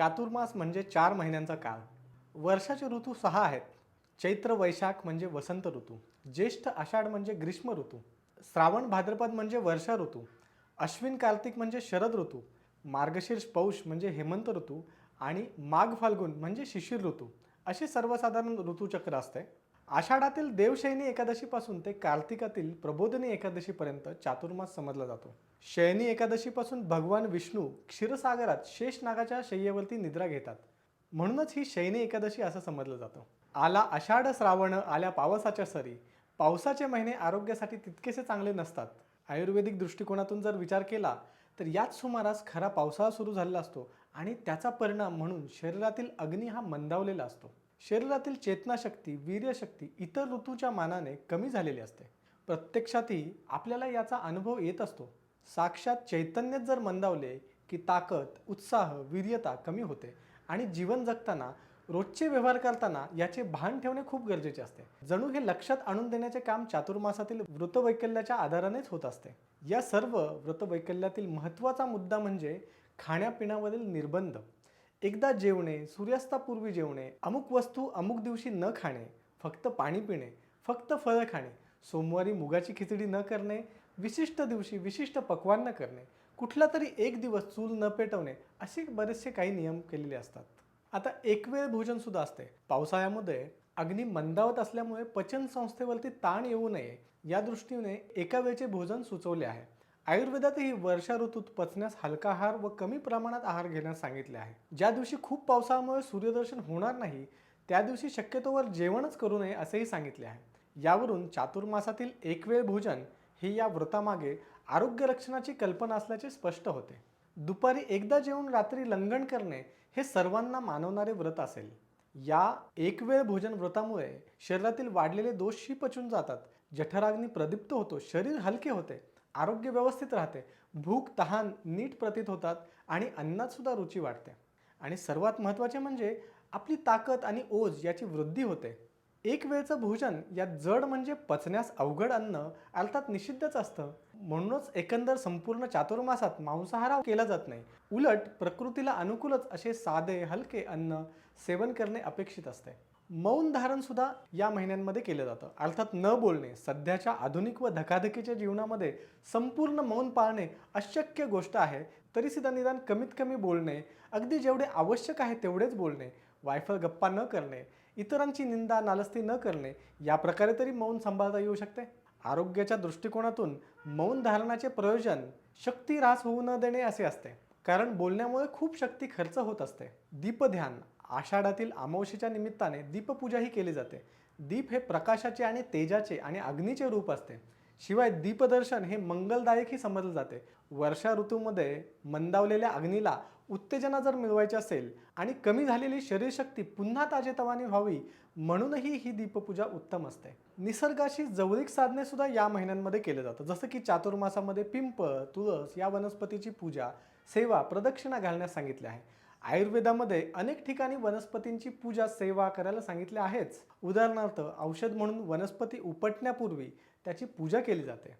चातुर्मास म्हणजे 4 महिन्यांचा काळ. वर्षाचे ऋतू 6 आहेत. चैत्र वैशाख म्हणजे वसंत ऋतू, ज्येष्ठ आषाढ म्हणजे ग्रीष्म ऋतू, श्रावण भाद्रपद म्हणजे वर्षा ऋतू, अश्विन कार्तिक म्हणजे शरद ऋतू, मार्गशीर्ष पौष म्हणजे हेमंत ऋतू आणि माघ फाल्गुन म्हणजे शिशिर ऋतू असे सर्वसाधारण ऋतुचक्र असते. आषाढातील देवशयनी एकादशीपासून ते कार्तिकातील प्रबोधिनी एकादशीपर्यंत चातुर्मास समजला जातो. शयनी एकादशीपासून भगवान विष्णू क्षीरसागरात शेषनागाच्या शय्येवरती निद्रा घेतात. म्हणूनच ही शयनी एकादशी असं समजलं जातं. आला आषाढ श्रावण आल्या पावसाच्या सरी. पावसाचे महिने आरोग्यासाठी तितकेसे चांगले नसतात. आयुर्वेदिक दृष्टिकोनातून जर विचार केला तर याच सुमारास खरा पावसाळा सुरू झालेला असतो आणि त्याचा परिणाम म्हणून शरीरातील अग्नी हा मंदावलेला असतो. शरीरातील चेतनाशक्ती, वीर्यशक्ती इतर ऋतूच्या मानाने कमी झालेली असते. प्रत्यक्षातही आपल्याला याचा अनुभव येत असतो. साक्षात चैतन्यच जर मंदावले की ताकद, उत्साह, वीर्यता कमी होते आणि जीवन जगताना रोजचे व्यवहार करताना याचे भान ठेवणे खूप गरजेचे असते. जणू हे लक्षात आणून देण्याचे काम चातुर्मासातील व्रतवैकल्याच्या आधारानेच होत असते. या सर्व व्रतवैकल्यातील महत्त्वाचा मुद्दा म्हणजे खाण्यापिण्यावरील निर्बंध. एकदा जेवणे, सूर्यास्तापूर्वी जेवणे, अमुक वस्तू अमुक दिवशी न खाणे, फक्त पाणी पिणे, फक्त फळं खाणे, सोमवारी मुगाची खिचडी न करणे, विशिष्ट दिवशी विशिष्ट पक्वान्न न करणे, कुठला तरी एक दिवस चूल न पेटवणे असे बरेचसे काही नियम केलेले असतात. आता एकवेळ भोजन सुद्धा असते. पावसाळ्यामध्ये अग्नी मंदावत असल्यामुळे पचन संस्थेवरती ताण येऊ नये या दृष्टीने एका वेळचे भोजन सुचवले आहे. आयुर्वेदातही वर्षा ऋतूत पचण्यास हलका आहार व कमी प्रमाणात आहार घेण्यास सांगितले आहे. ज्या दिवशी खूप पावसामुळे सूर्यदर्शन होणार नाही त्या दिवशी शक्यतोवर जेवणच करू नये असेही सांगितले आहे. यावरून चातुर्मासातील एक वेळ भोजन हे या व्रतामागे आरोग्य रक्षणाची कल्पना असल्याचे स्पष्ट होते. दुपारी एकदा जेवून रात्री लंघन करणे हे सर्वांना मानवणारे व्रत असेल. या एक वेळ भोजन व्रतामुळे शरीरातील वाढलेले दोषही पचून जातात, जठराग्नी प्रदीप्त होतो, शरीर हलके होते, आरोग्य व्यवस्थित राहते, भूक तहान नीट प्रतीत होतात आणि अन्नात सुद्धा रुची वाढते. आणि सर्वात महत्त्वाचे म्हणजे आपली ताकद आणि ओज याची वृद्धी होते. एक वेळचं भोजन यात जड म्हणजे पचण्यास अवघड अन्न अर्थात निषिद्धच असतं. म्हणूनच एकंदर संपूर्ण चातुर्मासात मांसाहार केला जात नाही. उलट प्रकृतीला अनुकूलच असे साधे हलके अन्न सेवन करणे अपेक्षित असते. मौन धारण सुद्धा या महिन्यांमध्ये केलं जातं. अर्थात न बोलणे. सध्याच्या आधुनिक व धकाधकीच्या जीवनामध्ये संपूर्ण मौन पाळणे अशक्य गोष्ट आहे. तरी सुद्धा निदान कमीत कमी बोलणे, अगदी जेवढे आवश्यक आहे तेवढेच बोलणे, वायफळ गप्पा न करणे, इतरांची निंदा नालस्ती न करणे या प्रकारे तरी मौन सांभाळता येऊ शकते. आरोग्याच्या दृष्टिकोनातून मौन धारणाचे प्रयोजन शक्ती ऱ्हास होऊ न देणे असे असते. कारण बोलण्यामुळे खूप शक्ती खर्च होत असते. दीपध्यान. आषाढातील अमावस्येच्या निमित्ताने दीपपूजाही केली जाते. दीप हे प्रकाशाचे आणि तेजाचे आणि अग्नीचे रूप असते. शिवाय दीपदर्शन हे मंगलदायकही समजले जाते. वर्षा ऋतूमध्ये मंदावलेल्या अग्नीला उत्तेजना जर मिळवायची असेल आणि कमी झालेली शरीरशक्ती पुन्हा ताजेतवानी व्हावी म्हणूनही ही दीपपूजा उत्तम असते. निसर्गाशी जवळीक साधणे सुद्धा या महिन्यांमध्ये केलं जातं. जसं की चातुर्मासामध्ये पिंपळ, तुळस या वनस्पतीची पूजा, सेवा, प्रदक्षिणा घालण्यास सांगितले आहे. आयुर्वेदामध्ये अनेक ठिकाणी वनस्पतींची पूजा, सेवा करायला सांगितले आहेच. उदाहरणार्थ औषध म्हणून वनस्पती उपटण्यापूर्वी त्याची पूजा केली जाते.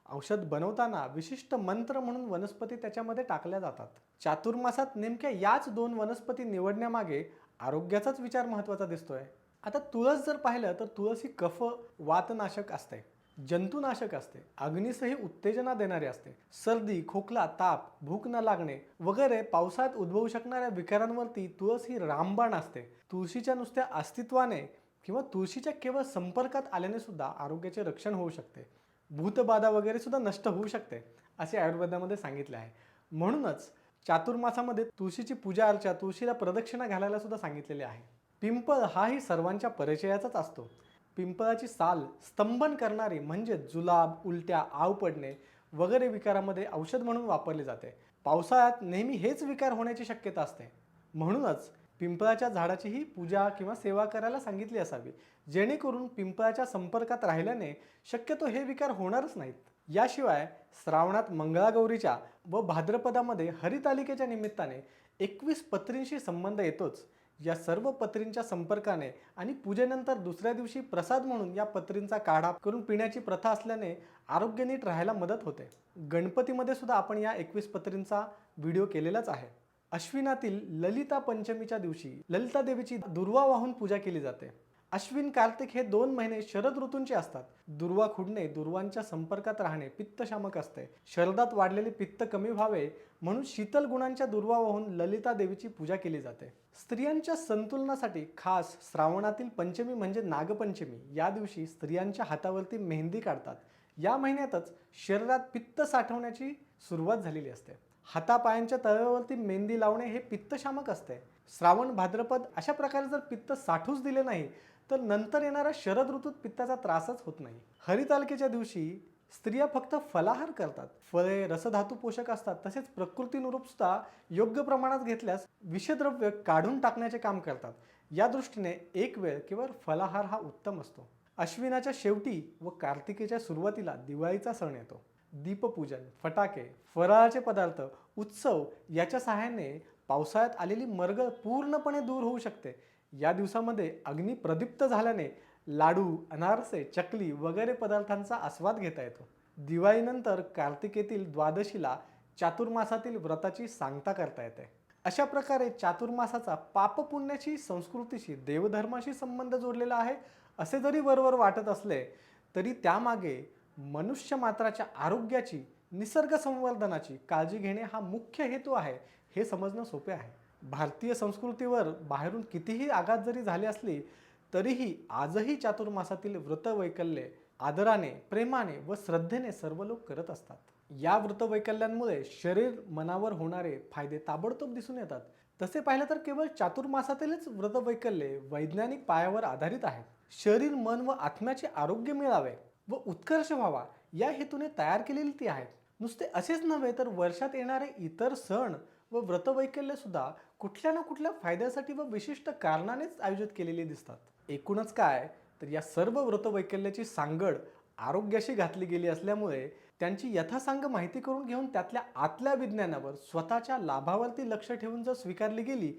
औषध बनवताना विशिष्ट मंत्र म्हणून वनस्पती त्याच्यामध्ये टाकल्या जातात. चातुर्मासात नेमक्या याच 2 वनस्पती निवडण्यामागे आरोग्याचाच विचार महत्त्वाचा दिसतोय. आता तुळस जर पाहिलं तर तुळस ही कफ वातनाशक असते, जंतुनाशक असते, अग्नीसही उत्तेजना देणारी असते. सर्दी, खोकला, ताप, भूक न लागणे वगैरे पावसाळ्यात उद्भवू शकणाऱ्या विकारांवरती तुळस ही रामबाण असते. तुळशीच्या नुसत्या अस्तित्वाने किंवा तुळशीच्या केवळ संपर्कात आल्याने सुद्धा आरोग्याचे रक्षण होऊ शकते. भूतबाधा वगैरे सुद्धा नष्ट होऊ शकते असे आयुर्वेदामध्ये सांगितले आहे. म्हणूनच चातुर्मासामध्ये तुळशीची पूजा अर्चा, तुळशीला प्रदक्षिणा घालायला सुद्धा सांगितलेले आहे. पिंपळ हाही सर्वांच्या परिचयाचाच असतो. पिंपळाची साल स्तंभन करणारी म्हणजे जुलाब, उलट्या, आव पडणे वगैरे विकारामध्ये औषध म्हणून वापरले जाते. पावसाळ्यात नेहमी हेच विकार होण्याची शक्यता असते. म्हणूनच पिंपळाच्या झाडाचीही पूजा किंवा सेवा करायला सांगितली असावी, जेणेकरून पिंपळाच्या संपर्कात राहिल्याने शक्यतो हे विकार होणारच नाहीत. याशिवाय श्रावणात मंगळागौरीच्या व भाद्रपदामध्ये हरितालिकेच्या निमित्ताने 21 पत्रींशी संबंध येतोच. या सर्व पत्रींच्या संपर्काने आणि पूजेनंतर दुसऱ्या दिवशी प्रसाद म्हणून या पत्रींचा काढा करून पिण्याची प्रथा असल्याने आरोग्य नीट राहायला मदत होते. गणपतीमध्ये सुद्धा आपण या 21 पत्रींचा व्हिडिओ केलेलाच आहे. अश्विनातील ललिता पंचमीच्या दिवशी ललिता देवीची दुर्वा वाहून पूजा केली जाते. अश्विन कार्तिक हे 2 महिने शरद ऋतूंचे असतात. दुर्वा खुडणे, दुर्वांच्या संपर्कात राहणे पित्तशामक असते. शरदात वाढलेले पित्त कमी व्हावे म्हणून शीतल गुणांच्या दुर्वा वाहून ललिता देवीची पूजा केली जाते. स्त्रियांच्या संतुलनासाठी खास श्रावणातील पंचमी म्हणजे नागपंचमी या दिवशी स्त्रियांच्या हातावरती मेहंदी काढतात. या महिन्यातच शरीरात पित्त साठवण्याची सुरुवात झालेली असते. हातापायांच्या तळव्यावरती मेहंदी लावणे हे पित्तशामक असते. श्रावण भाद्रपद अशा प्रकारे जर पित्त साठूच दिले नाही तर नंतर येणाऱ्या शरद ऋतूत पित्ताचा त्रासच होत नाही. हरितालिकेच्या दिवशी स्त्रिया फक्त फलाहार करतात. फळे रसधातू पोषक असतात. तसेच प्रकृतीनुरूप सुद्धा योग्य प्रमाणात घेतल्यास विषद्रव्य काढून टाकण्याचे काम करतात. या दृष्टीने एक वेळ केवळ फलाहार हा उत्तम असतो. अश्विनाच्या शेवटी व कार्तिकेच्या सुरुवातीला दिवाळीचा सण येतो. दीपपूजन, फटाके, फराळाचे पदार्थ, उत्सव याच्या सहाय्याने पावसाळ्यात आलेली मरगळ पूर्णपणे दूर होऊ शकते. या दिवसामध्ये अग्नी प्रदीप्त झाल्याने लाडू, अनारसे, चकली वगैरे पदार्थांचा आस्वाद घेता येतो. दिवाळीनंतर कार्तिकेतील द्वादशीला चातुर्मासातील व्रताची सांगता करता येते. अशा प्रकारे चातुर्मासाचा पापपुण्याची संस्कृतीशी, देवधर्माशी संबंध जोडलेला आहे असे जरी वरवर वाटत असले तरी त्यामागे मनुष्य मात्राच्या आरोग्याची, निसर्ग संवर्धनाची काळजी घेणे हा मुख्य हेतू आहे हे समजणं सोपे आहे. भारतीय संस्कृतीवर बाहेरून कितीही आघात जरी झाले असली तरीही आजही चातुर्मासातील व्रतवैकल्ये आदराने, प्रेमाने व श्रद्धेने सर्व लोक करत असतात. या व्रतवैकल्यांमुळे शरीर मनावर होणारे फायदे ताबडतोब दिसून येतात. तसे पाहिलं तर केवळ चातुर्मासातीलच व्रतवैकल्ये वैज्ञानिक पायावर आधारित आहेत. शरीर, मन व आत्म्याचे आरोग्य मिळावे व उत्कर्ष व्हावा या हेतूने तयार केलेली ती आहेत. नुसते असेच नव्हे तर वर्षात येणारे इतर सण व व्रतवैकल्य सुद्धा कुठल्या ना कुठल्या फायद्यासाठी व विशिष्ट कारणानेच आयोजित केलेली दिसतात. एकूणच काय तर या सर्व व्रतवैकल्याची सांगड आरोग्याशी घातली गेली असल्यामुळे त्यांची यथासांग माहिती करून घेऊन त्यातल्या आतल्या विज्ञानावर स्वतःच्या लाभावरती लक्ष ठेवून जर स्वीकारली गेली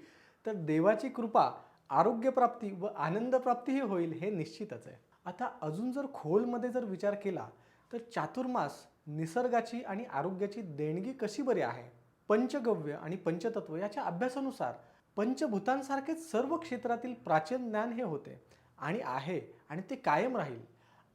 तर देवाची कृपा, आरोग्यप्राप्ती व आनंदप्राप्तीही होईल हे निश्चितच आहे. आता अजून जर खोलमध्ये जर विचार केला तर चातुर्मास निसर्गाची आणि आरोग्याची देणगी कशी बरी आहे. पंचगव्य आणि पंचतत्व याच्या अभ्यासानुसार पंचभूतांसारखेच सर्व क्षेत्रातील प्राचीन ज्ञान हे होते आणि आहे आणि ते कायम राहील.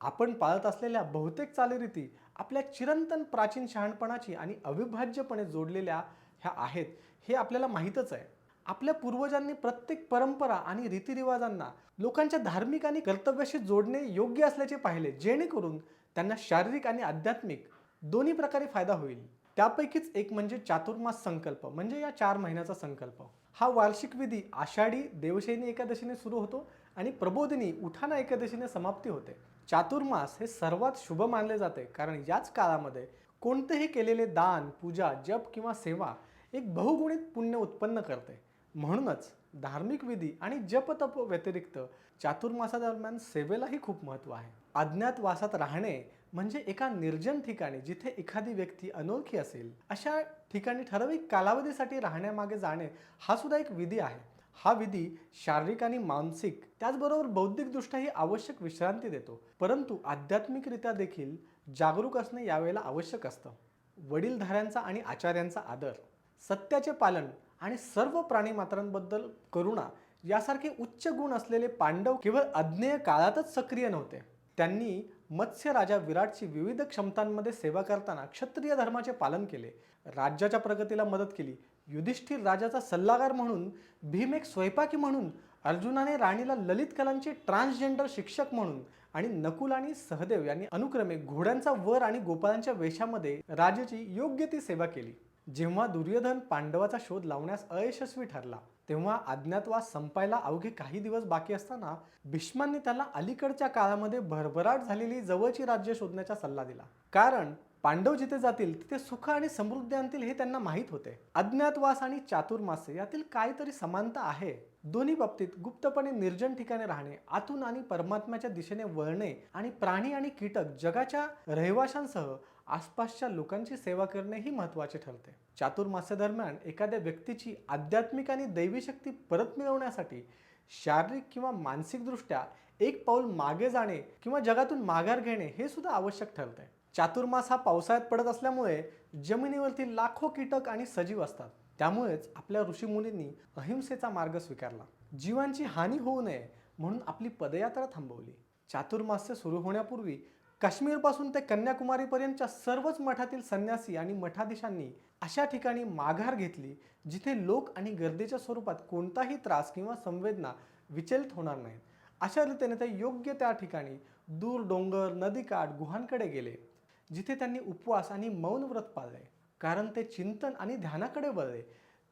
आपण पाळत असलेल्या बहुतेक चालीरीती आपल्या चिरंतन प्राचीन शहाणपणाची आणि अविभाज्यपणे जोडलेल्या ह्या आहेत हे आपल्याला माहीतच आहे. आपल्या पूर्वजांनी प्रत्येक परंपरा आणि रीतिरिवाजांना लोकांच्या धार्मिक आणि कर्तव्याशी जोडणे योग्य असल्याचे पाहिले, जेणेकरून त्यांना शारीरिक आणि आध्यात्मिक दोन्ही प्रकारे फायदा होईल. त्यापैकीच एक म्हणजे चातुर्मास संकल्प, म्हणजे या 4 महिन्याचा संकल्प. हा वार्षिक विधी आषाढी देवशयनी एकादशीने सुरू होतो आणि प्रबोधिनी उठाना एकादशीने समाप्ती होते. चातुर्मास हे सर्वात शुभ मानले जाते कारण याच काळामध्ये कोणतेही केलेले दान, पूजा, जप किंवा सेवा एक बहुगुणित पुण्य उत्पन्न करते. म्हणूनच धार्मिक विधी आणि जपतप व्यतिरिक्त चातुर्मासादरम्यान सेवेलाही खूप महत्त्व आहे. अज्ञातवासात राहणे म्हणजे एका निर्जन ठिकाणी जिथे एखादी व्यक्ती अनोळखी असेल अशा ठिकाणी ठराविक कालावधीसाठी राहण्यामागे जाणे हा सुद्धा एक विधी आहे. हा विधी शारीरिक आणि मानसिक त्याचबरोबर बौद्धिकदृष्ट्याही आवश्यक विश्रांती देतो. परंतु आध्यात्मिकरित्या देखील जागरूक असणे यावेळेला आवश्यक असतं. वडीलधाऱ्यांचा आणि आचार्यांचा आदर, सत्याचे पालन आणि सर्व प्राणीमात्रांबद्दल करुणा यासारखे उच्च गुण असलेले पांडव केवळ अज्ञेय काळातच सक्रिय नव्हते. त्यांनी मत्स्य राजा विराटची विविध क्षमतांमध्ये सेवा करताना क्षत्रिय धर्माचे पालन केले, राज्याच्या प्रगतीला मदत केली. युधिष्ठिर राजाचा सल्लागार म्हणून, भीम एक स्वयंपाकी म्हणून, अर्जुनाने राणीला ललित कलांचे ट्रान्सजेंडर शिक्षक म्हणून आणि नकुल आणि सहदेव यांनी अनुक्रमे घोड्यांचा वर आणि गोपाळांच्या वेशामध्ये राजाची योग्य ती सेवा केली. जेव्हा दुर्योधन पांडवाचा शोध लावण्यास अयशस्वी ठरला तेव्हा अज्ञातवास संपायला अवघे काही दिवस बाकी असताना भीष्मांनी त्याला अलीकडच्या काळामध्ये भरभराट झालेली जवळची राज्य शोधण्याचा सल्ला दिला. कारण पांडव जिथे जातील तिथे सुख आणि समृद्धी आणतील हे त्यांना माहीत होते. अज्ञातवास आणि चातुर्मास यातील काहीतरी समानता आहे. दोन्ही बाबतीत गुप्तपणे निर्जन ठिकाणी राहणे, आतून आणि परमात्म्याच्या दिशेने वळणे आणि प्राणी आणि कीटक जगाच्या रहिवाशांसह आसपासच्या लोकांची सेवा करणे ही महत्त्वाचे ठरते. चातुर्मास्यादरम्यान एखाद्या व्यक्तीची आध्यात्मिक आणि दैवी शक्ती परत मिळवण्यासाठी शारीरिक किंवा मानसिकदृष्ट्या एक पाऊल मागे जाणे किंवा जगातून माघार घेणे हे सुद्धा आवश्यक ठरते. चातुर्मास हा पावसाळ्यात पडत असल्यामुळे जमिनीवरती लाखो कीटक आणि सजीव असतात. त्यामुळेच आपल्या ऋषीमुनींनी अहिंसेचा मार्ग स्वीकारला. जीवांची हानी होऊ नये म्हणून आपली पदयात्रा थांबवली. चातुर्मास्य सुरू होण्यापूर्वी काश्मीरपासून ते कन्याकुमारीपर्यंतच्या सर्वच मठातील संन्यासी आणि मठाधीशांनी अशा ठिकाणी माघार घेतली जिथे लोक आणि गर्दीच्या स्वरूपात कोणताही त्रास किंवा संवेदना विचलित होणार नाहीत. अशा रीतीने ते योग्य त्या ठिकाणी दूर डोंगर, नदीकाठ, गुहांकडे गेले, जिथे त्यांनी उपवास आणि मौन व्रत पाळले. कारण ते चिंतन आणि ध्यानाकडे वळले.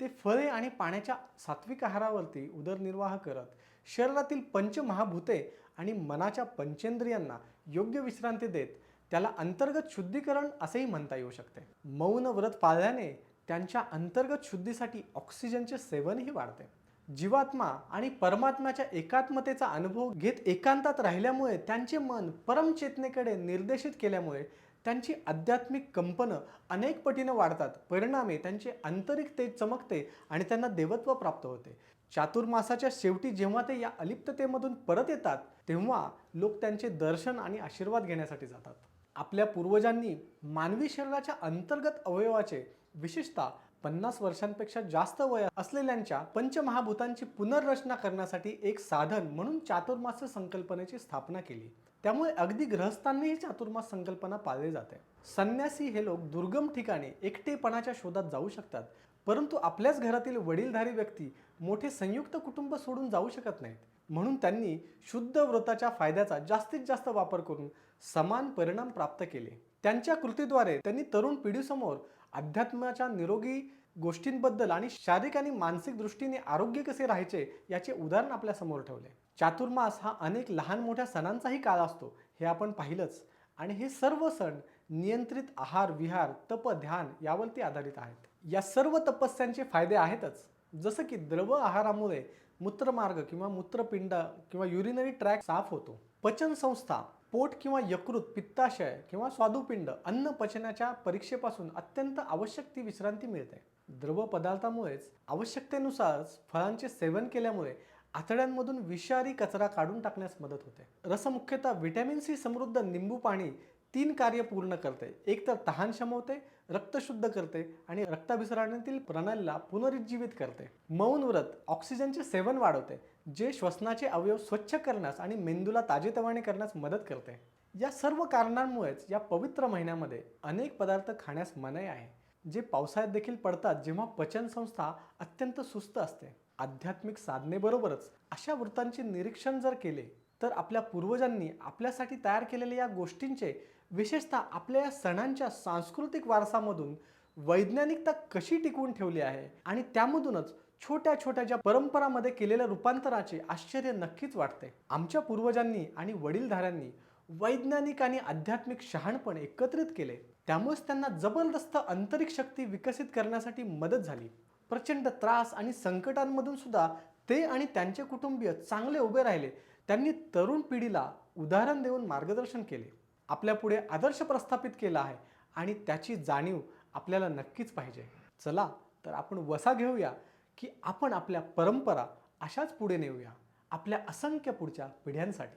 ते फळे आणि पाण्याच्या सात्विक आहारावरती उदरनिर्वाह करत शरीरातील पंचमहाभूते आणि मनाच्या पंचेंद्रियांना योग्य विश्रांती देत त्याला अंतर्गत शुद्धीकरण असेही म्हणता येऊ शकते. मौन व्रत पाळल्याने त्यांच्या अंतर्गत शुद्धीसाठी ऑक्सिजनचे सेवनही वाढते. जीवात्मा आणि परमात्म्याच्या एकात्मतेचा अनुभव घेत एकांतात राहिल्यामुळे त्यांचे मन परमचेतनेकडे निर्देशित केल्यामुळे त्यांची आध्यात्मिक कंपनं अनेक पटीनं वाढतात. परिणामी त्यांचे आंतरिक तेज चमकते आणि त्यांना देवत्व प्राप्त होते. चातुर्मासाच्या शेवटी जेव्हा ते या अलिप्ततेमधून परत येतात तेव्हा लोक त्यांचे दर्शन आणि आशीर्वाद घेण्यासाठी जातात. आपल्या पूर्वजांनी मानवी शरीराच्या अंतर्गत अवयवाचे, विशेषतः 50 वर्षांपेक्षा जास्त वय असलेल्यांच्या पंचमहाभूतांची पुनर्रचना करण्यासाठी एक साधन म्हणून चातुर्मास संकल्पनेची स्थापना केली. त्यामुळे अगदी गृहस्थांनीही चातुर्मास संकल्पना पाळली जाते. संन्यासी हे लोक दुर्गम ठिकाणी एकटेपणाच्या शोधात जाऊ शकतात, परंतु आपल्याच घरातील वडीलधारी व्यक्ती मोठे संयुक्त कुटुंब सोडून जाऊ शकत नाहीत. म्हणून त्यांनी शुद्ध व्रताच्या फायद्याचा जास्तीत जास्त वापर करून समान परिणाम प्राप्त केले. त्यांच्या कृतीद्वारे त्यांनी तरुण पिढीसमोर अध्यात्माच्या निरोगी गोष्टींबद्दल आणि शारीरिक आणि मानसिक दृष्टीने आरोग्य कसे राहायचे याचे उदाहरण आपल्या समोर ठेवले. चातुर्मास हा अनेक लहान मोठ्या सणांचाही काळ असतो हे आपण पाहिलंच. आणि हे सर्व सण नियंत्रित आहार, विहार, तप, ध्यान यावरती आधारित आहेत. या सर्व तपस्यांचे फायदे आहेतच. जसं की द्रव आहारामुळे मूत्रमार्ग किंवा मूत्रपिंड किंवा युरिनरी ट्रॅक साफ होतो. पचन संस्था, पोट किंवा यकृत, पित्ताशय किंवा स्वादुपिंड, अन्न पचनाच्या परीक्षेपासून अत्यंत आवश्यक ती विश्रांती मिळते. द्रव पदार्थामुळेच आवश्यकतेनुसार फळांचे सेवन केल्यामुळे आतड्यांमधून विषारी कचरा काढून टाकण्यास मदत होते. रस मुख्यतः व्हिटॅमिन सी समृद्ध निंबू पाणी 3 कार्य पूर्ण करते. एक तर तहान शमवते, रक्त शुद्ध करते आणि रक्ताभिसरणातील प्रणालीला पुनरुज्जीवित करते. मौन व्रत ऑक्सिजनचे सेवन वाढवते, जे श्वसनाचे अवयव स्वच्छ करण्यास आणि मेंदूला ताजेतवाने करण्यास मदत करते. या सर्व कारणांमुळेच या पवित्र महिन्यामध्ये अनेक पदार्थ खाण्यास मनाई आहे, जे पावसाळ्यात देखील पडतात जेव्हा पचन संस्था अत्यंत सुस्त असते. आध्यात्मिक साधनेबरोबरच अशा व्रतांचे निरीक्षण जर केले तर आपल्या पूर्वजांनी आपल्यासाठी तयार केलेल्या या गोष्टींचे, विशेषतः आपल्या या सणांच्या सांस्कृतिक वारसामधून वैज्ञानिकता कशी टिकवून ठेवली आहे आणि त्यामधूनच छोट्या छोट्या ज्या परंपरामध्ये केलेल्या रूपांतराचे आश्चर्य नक्कीच वाटते. आमच्या पूर्वजांनी आणि वडीलधाऱ्यांनी वैज्ञानिक आणि आध्यात्मिक शहाणपण एकत्रित केले, त्यामुळेच त्यांना जबरदस्त आंतरिक शक्ती विकसित करण्यासाठी मदत झाली. प्रचंड त्रास आणि संकटांमधून सुद्धा ते आणि त्यांचे कुटुंबीय चांगले उभे राहिले. त्यांनी तरुण पिढीला उदाहरण देऊन मार्गदर्शन केले, आपल्या पुढे आदर्श प्रस्थापित केला आहे आणि त्याची जाणीव आपल्याला नक्कीच पाहिजे. चला तर आपण वसा घेऊया की आपण आपल्या परंपरा अशाच पुढे नेऊया आपल्या असंख्य पुढच्या पिढ्यांसाठी.